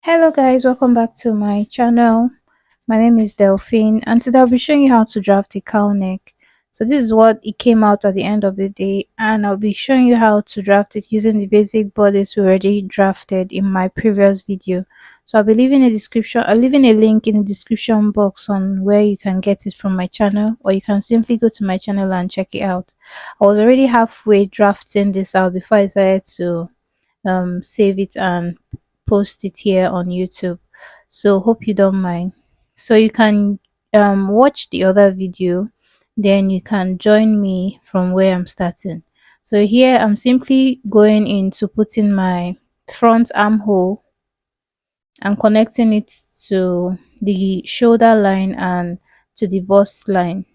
Hello guys, welcome back to my channel. My name is Delphine and today I'll be showing you how to draft a cowl neck. So this is what it came out at the end of the day, and I'll be showing you how to draft it using the basic bodice we already drafted in my previous video. So I'll leave in a link in the description box on where you can get it from my channel, or you can simply go to my channel and check it out. I was already halfway drafting this out before I decided to save it and post it here on YouTube. So hope you don't mind. So you can watch the other video, then you can join me from where I'm starting. So here I'm simply going into putting my front armhole and connecting it to the shoulder line and to the bust line.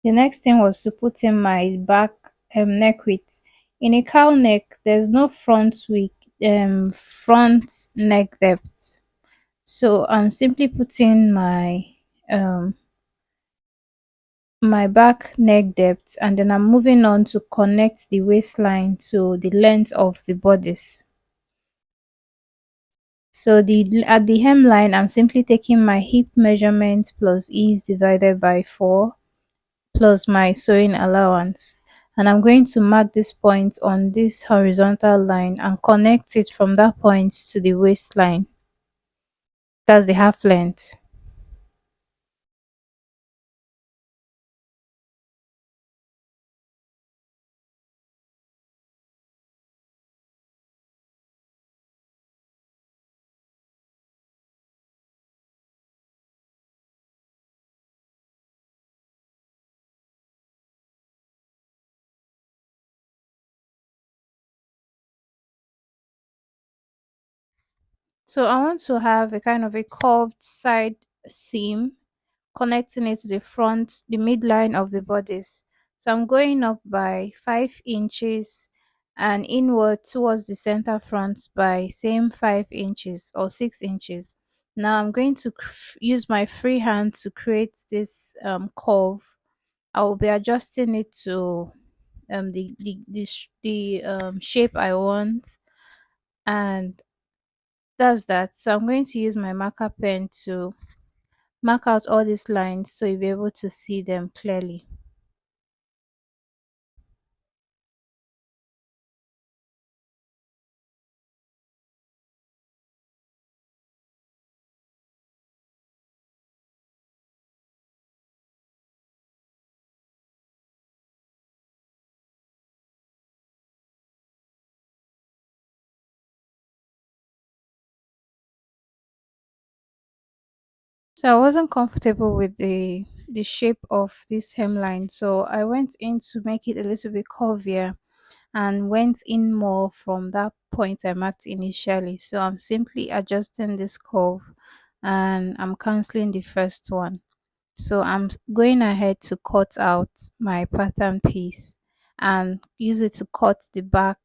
The next thing was to put in my back neck width. In a cow neck, there's no front neck depth. So I'm simply putting um my back neck depth, and then I'm moving on to connect the waistline to the length of the bodice. So the at the hemline, I'm simply taking my hip measurement plus ease divided by 4 plus my sewing allowance, and I'm going to mark this point on this horizontal line and connect it from that point to the waistline. That's the half length. So I want to have a kind of a curved side seam connecting it to the midline of the bodice. So I'm going up by 5 inches and inward towards the center front by same 5 inches or 6 inches. Now I'm going to use my free hand to create this curve. I will be adjusting it to the shape I want, and that's that. So I'm going to use my marker pen to mark out all these lines so you'll be able to see them clearly. So I wasn't comfortable with the shape of this hemline, so I went in to make it a little bit curvier and went in more from that point I marked initially. So I'm simply adjusting this curve and I'm cancelling the first one. So I'm going ahead to cut out my pattern piece and use it to cut the back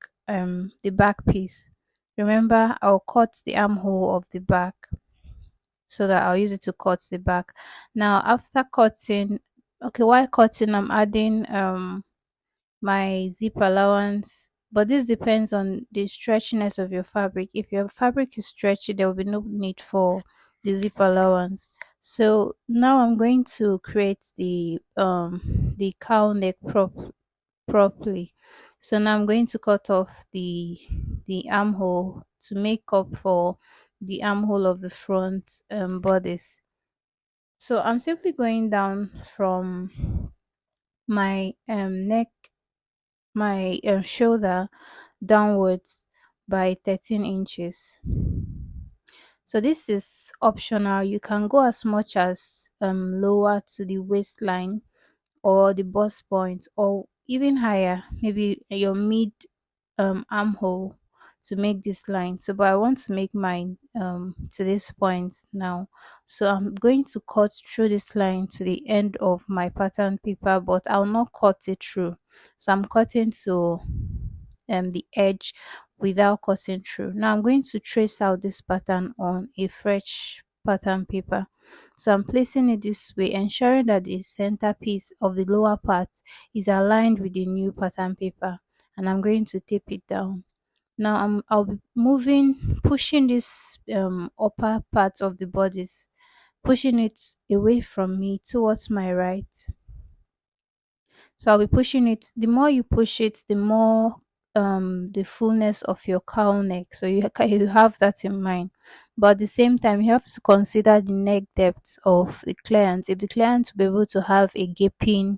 piece. Remember, I'll cut the armhole of the back, so that I'll use it to cut the back. Now after cutting, okay, while cutting I'm adding my zip allowance, but this depends on the stretchiness of your fabric. If your fabric is stretchy, there will be no need for the zip allowance. So now I'm going to create the cowl neck properly. So now I'm going to cut off the armhole to make up for the armhole of the front bodice. So I'm simply going down from my neck, my shoulder downwards by 13 inches. So this is optional. You can go as much as lower to the waistline or the bust point, or even higher, maybe your mid armhole, to make this line. So but I want to make mine to this point now. So I'm going to cut through this line to the end of my pattern paper, but I'll not cut it through. So I'm cutting to the edge, without cutting through. Now I'm going to trace out this pattern on a fresh pattern paper. So I'm placing it this way, ensuring that the center piece of the lower part is aligned with the new pattern paper, and I'm going to tape it down. Now I'll be pushing this upper part of the bodice, pushing it away from me towards my right. So I'll be pushing it. The more you push it, the more the fullness of your cowl neck. So you have that in mind. But at the same time, you have to consider the neck depth of the client. If the client will be able to have a gaping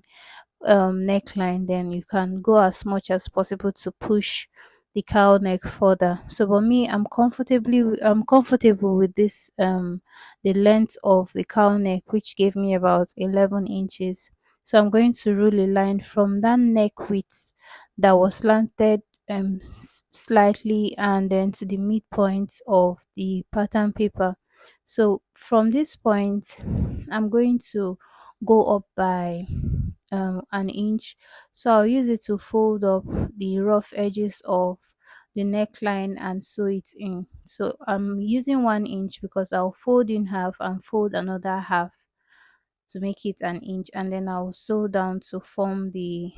neckline, then you can go as much as possible to push the cowl neck further. So for me, I'm comfortable with this the length of the cowl neck, which gave me about 11 inches. So I'm going to rule a line from that neck width that was slanted slightly, and then to the midpoint of the pattern paper. So from this point, I'm going to go up by 1 inch. So I'll use it to fold up the rough edges of the neckline and sew it in. So I'm using 1 inch because I'll fold in half and fold another half to make it 1 inch, and then I'll sew down to form the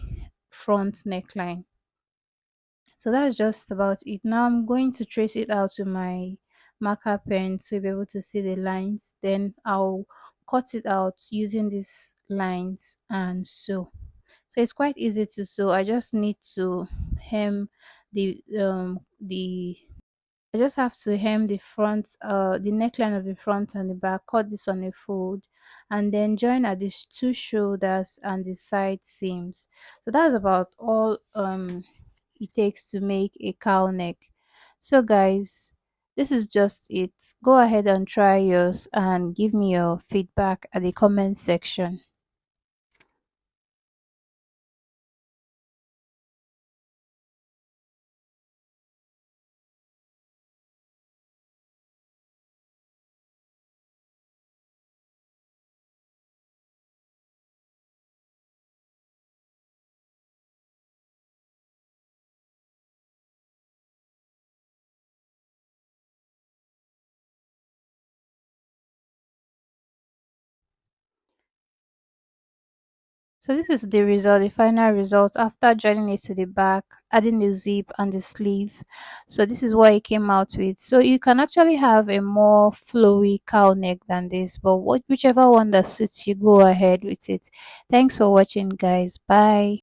front neckline. So that's just about it. Now I'm going to trace it out with my marker pen to be able to see the lines. Then I'll cut it out using these lines and sew. So it's quite easy to sew. I just need to hem the I just have to hem the front, the neckline of the front and the back, cut this on a fold, and then join at the two shoulders and the side seams. So that's about all it takes to make a cow neck. So guys, this is just it. Go ahead and try yours and give me your feedback at the comment section. So this is the result, the final result after joining it to the back, adding the zip and the sleeve. So this is what it came out with. So you can actually have a more flowy cow neck than this, but whichever one that suits you, go ahead with it. Thanks for watching, guys. Bye.